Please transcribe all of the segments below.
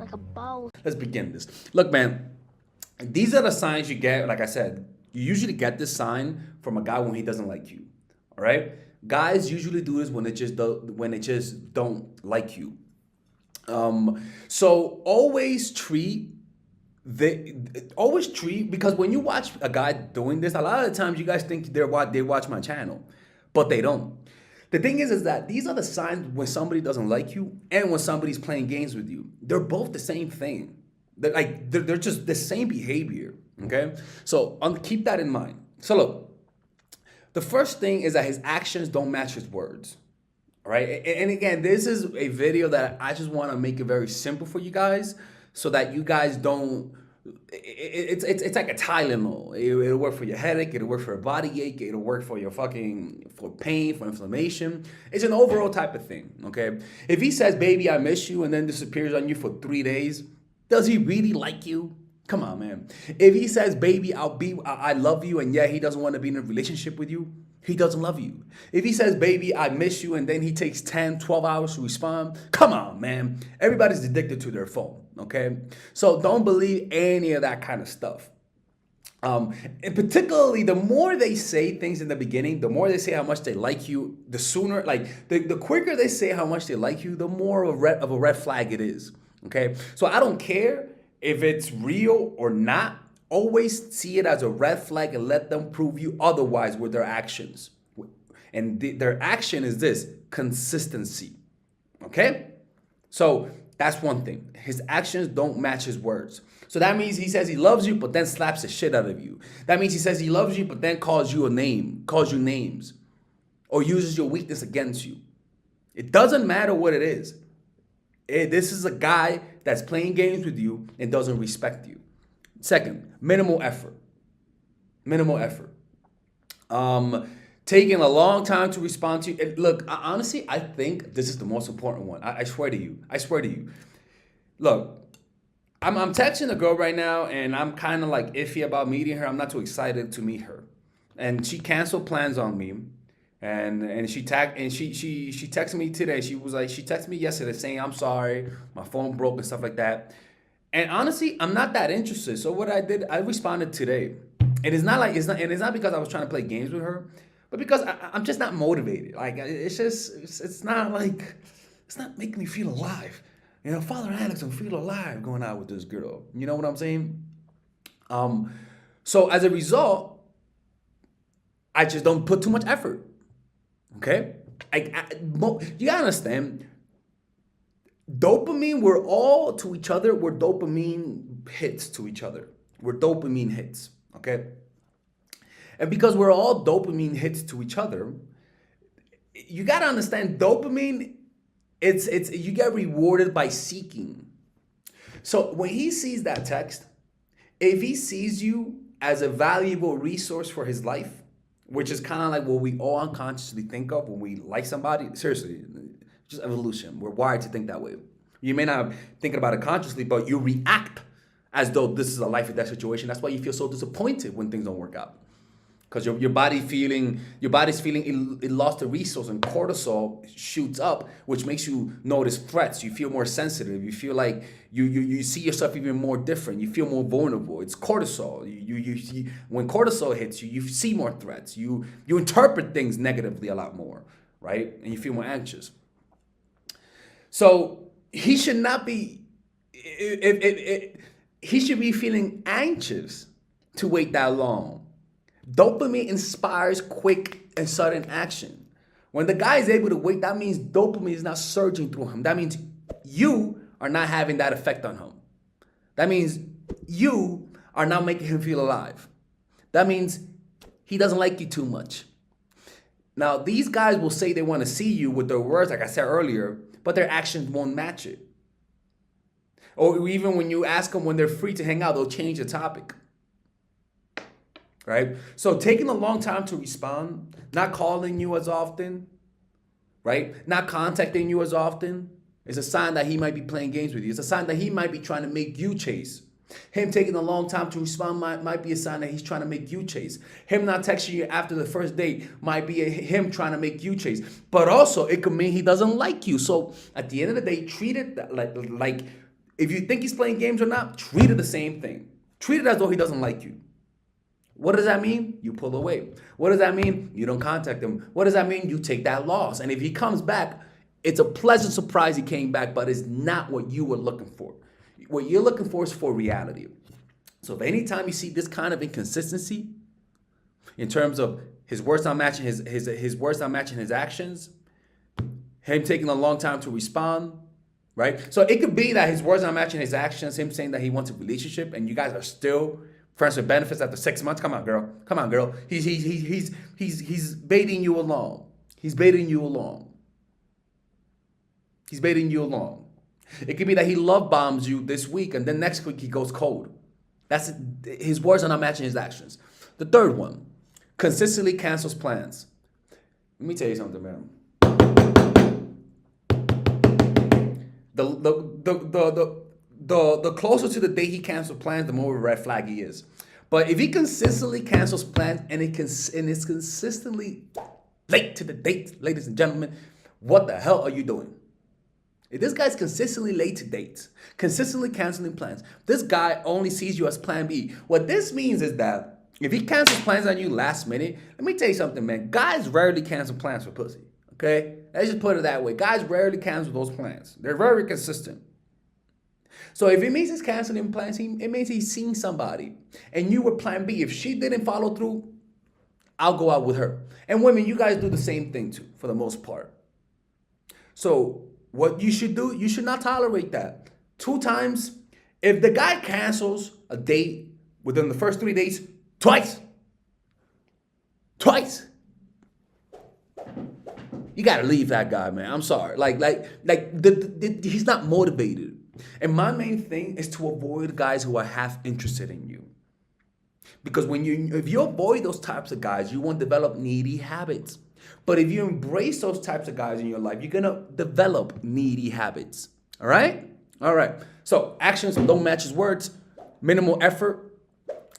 like a boss. Let's begin this. Look, man, these are the signs you get. Like I said, you usually get this sign from a guy when he doesn't like you. All right, guys usually do this when they just don't like you. So always treat, because when you watch a guy doing this, a lot of the times you guys think they watch my channel, but they don't. The thing is that these are the signs when somebody doesn't like you and when somebody's playing games with you. They're both the same thing. They're just the same behavior. Okay, so keep that in mind. So look, the first thing is that his actions don't match his words. All right, and again, this is a video that I just want to make it very simple for you guys, so that you guys don't. It's like a Tylenol. It'll work for your headache. It'll work for a body ache. It'll work for your for pain, for inflammation. It's an overall type of thing. Okay, if he says, "Baby, I miss you," and then disappears on you for 3 days, does he really like you? Come on, man. If he says, "Baby, I love you," and he doesn't want to be in a relationship with you, he doesn't love you. If he says, "Baby, I miss you," and then he takes 10, 12 hours to respond, come on, man. Everybody's addicted to their phone, okay? So don't believe any of that kind of stuff. And particularly, the more they say things in the beginning, the more they say how much they like you, the sooner, the quicker they say how much they like you, the more of a red flag it is, okay? So I don't care if it's real or not. Always see it as a red flag and let them prove you otherwise with their actions. And their action is this: consistency. Okay? So that's one thing. His actions don't match his words. So that means he says he loves you, but then slaps the shit out of you. That means he says he loves you, but then calls you names, or uses your weakness against you. It doesn't matter what it is. This is a guy that's playing games with you and doesn't respect you. Second, minimal effort. Minimal effort. Taking a long time to respond to you. And look, honestly, I think this is the most important one. I swear to you. I swear to you. Look, I'm texting a girl right now, and I'm kind of like iffy about meeting her. I'm not too excited to meet her, and she canceled plans on me. And she texted me today. She texted me yesterday saying, "I'm sorry, my phone broke," and stuff like that. And honestly, I'm not that interested. So what I did, I responded today. And it's not because I was trying to play games with her, but because I'm just not motivated. Like it's not making me feel alive. You know, Father Alex, I feel alive going out with this girl. You know what I'm saying? So as a result, I just don't put too much effort. Okay? You gotta understand, dopamine, we're all to each other, we're dopamine hits to each other. We're dopamine hits, okay? And because we're all dopamine hits to each other, you gotta understand dopamine, it's you get rewarded by seeking. So when he sees that text, if he sees you as a valuable resource for his life, which is kind of like what we all unconsciously think of when we like somebody. Seriously, just evolution. We're wired to think that way. You may not think about it consciously, but you react as though this is a life or death situation. That's why you feel so disappointed when things don't work out. Because your body's feeling it lost a resource, and cortisol shoots up, which makes you notice threats. You feel more sensitive. You feel like you see yourself even more different. You feel more vulnerable. It's cortisol. When cortisol hits you, you see more threats. You interpret things negatively a lot more, right? And you feel more anxious. So he should not be. He should be feeling anxious to wait that long. Dopamine inspires quick and sudden action. When the guy is able to wait, that means dopamine is not surging through him. That means you are not having that effect on him. That means you are not making him feel alive. That means he doesn't like you too much. Now, these guys will say they want to see you with their words, like I said earlier, but their actions won't match it. Or even when you ask them when they're free to hang out, they'll change the topic. Right? So taking a long time to respond, not calling you as often, right? Not contacting you as often is a sign that he might be playing games with you. It's a sign that he might be trying to make you chase. Him taking a long time to respond might be a sign that he's trying to make you chase. Him not texting you after the first date might be him trying to make you chase. But also, it could mean he doesn't like you. So at the end of the day, treat it like If you think he's playing games or not, treat it the same thing. Treat it as though he doesn't like you. What does that mean? You pull away. What does that mean? You don't contact him. What does that mean? You take that loss. And if he comes back, it's a pleasant surprise he came back, but it's not what you were looking for. What you're looking for is for reality. So if anytime you see this kind of inconsistency in terms of his words not matching his words not matching his actions, him taking a long time to respond, right? So it could be that his words not matching his actions, him saying that he wants a relationship, and you guys are still friends with benefits after 6 months. Come on, girl. Come on, girl. He's baiting you along. He's baiting you along. He's baiting you along. It could be that he love bombs you this week, and then next week he goes cold. That's his words are not matching his actions. The third one, consistently cancels plans. Let me tell you something, man. The closer to the day he cancels plans, the more of a red flag he is. But if he consistently cancels plans and it's consistently late to the date, ladies and gentlemen, what the hell are you doing? If this guy's consistently late to dates, consistently canceling plans, this guy only sees you as plan B. What this means is that if he cancels plans on you last minute, let me tell you something, man. Guys rarely cancel plans for pussy, okay? Let's just put it that way. Guys rarely cancel those plans. They're very consistent. So if it means he's canceling plans, it means he's seeing somebody. And you were plan B. If she didn't follow through, I'll go out with her. And women, you guys do the same thing too, for the most part. So what you should do, you should not tolerate that. 2 times, if the guy cancels a date within the first 3 days, twice, you gotta leave that guy, man. I'm sorry. He's not motivated. And my main thing is to avoid guys who are half interested in you. Because if you avoid those types of guys, you won't develop needy habits. But if you embrace those types of guys in your life, you're gonna develop needy habits. All right? All right. So actions don't match his words, minimal effort,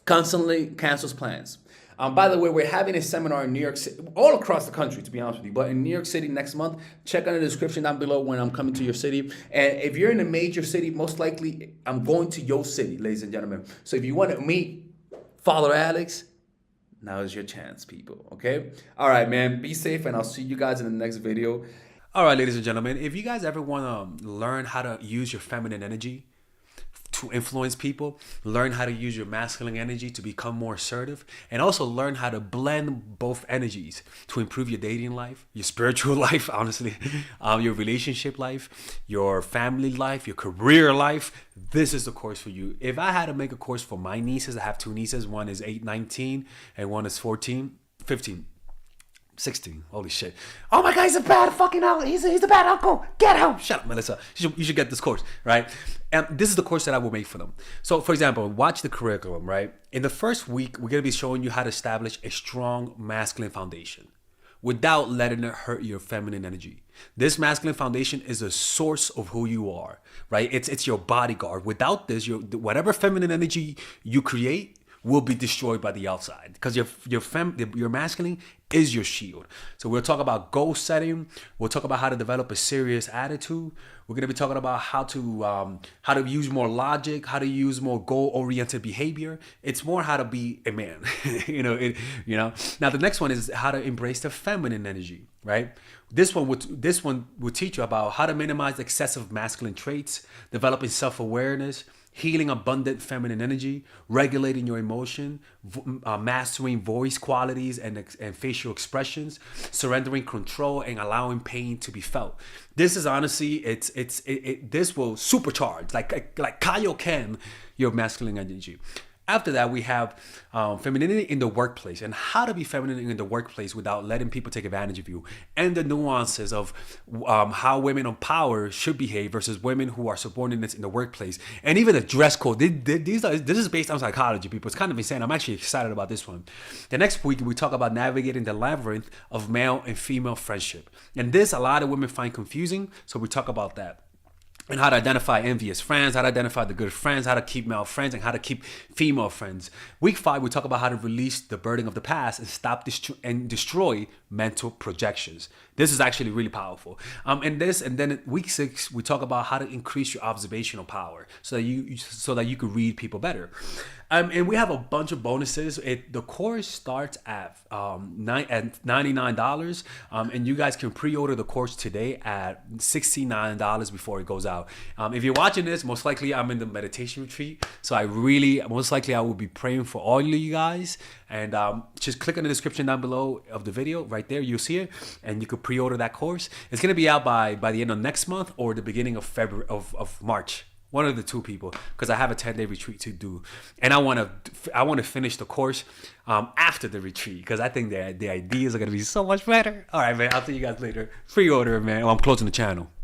constantly cancels plans. By the way, we're having a seminar in New York City, all across the country, to be honest with you, but in New York City next month. Check on the description down below when I'm coming to your city. And if you're in a major city, most likely I'm going to your city, ladies and gentlemen. So if you want to meet Father Alex, now is your chance, people, okay? All right, man, be safe, and I'll see you guys in the next video. All right, ladies and gentlemen, if you guys ever want to learn how to use your feminine energy to influence people, learn how to use your masculine energy to become more assertive, and also learn how to blend both energies to improve your dating life, your spiritual life, honestly, your relationship life, your family life, your career life, this is the course for you. If I had to make a course for my nieces, I have 2 nieces, one is 19 and one is 15. 16. Holy shit. Oh my God, he's a bad fucking uncle. He's a bad uncle. Get him. Shut up, Melissa. You should get this course, right? And this is the course that I will make for them. So, for example, watch the curriculum, right? In the first week, we're going to be showing you how to establish a strong masculine foundation without letting it hurt your feminine energy. This masculine foundation is a source of who you are, right? It's your bodyguard. Without this, whatever feminine energy you create will be destroyed by the outside, because your masculine is your shield. So we'll talk about goal setting. We'll talk about how to develop a serious attitude. We're going to be talking about how to use more logic, how to use more goal-oriented behavior. It's more how to be a man. Now the next one is how to embrace the feminine energy, right? This one will teach you about how to minimize excessive masculine traits, developing self-awareness, healing abundant feminine energy, regulating your emotion, mastering voice qualities and facial expressions, surrendering control, and allowing pain to be felt. This is honestly, this will supercharge, like Kaioken, your masculine energy. After that, we have femininity in the workplace, and how to be feminine in the workplace without letting people take advantage of you, and the nuances of how women on power should behave versus women who are subordinates in the workplace, and even the dress code. This is based on psychology, people. It's kind of insane. I'm actually excited about this one. The next week, we talk about navigating the labyrinth of male and female friendship, and this a lot of women find confusing, so we talk about that. And how to identify envious friends, how to identify the good friends, how to keep male friends, and how to keep female friends. Week 5, we talk about how to release the burden of the past and stop and destroy mental projections. This is actually really powerful. And then in week 6, we talk about how to increase your observational power so that you can read people better. And we have a bunch of bonuses. The course starts at $99, and you guys can pre-order the course today at $69 before it goes out. If you're watching this, most likely I'm in the meditation retreat, so most likely I will be praying for all of you guys. And just click on the description down below of the video. Right there, you'll see it, and you can pre-order that course. It's gonna be out by the end of next month or the beginning of February of March. One of the two, people, because I have a 10-day retreat to do, and I want to finish the course after the retreat, because I think the ideas are gonna be so much better. All right, man. I'll see you guys later. Pre-order, man. I'm closing the channel.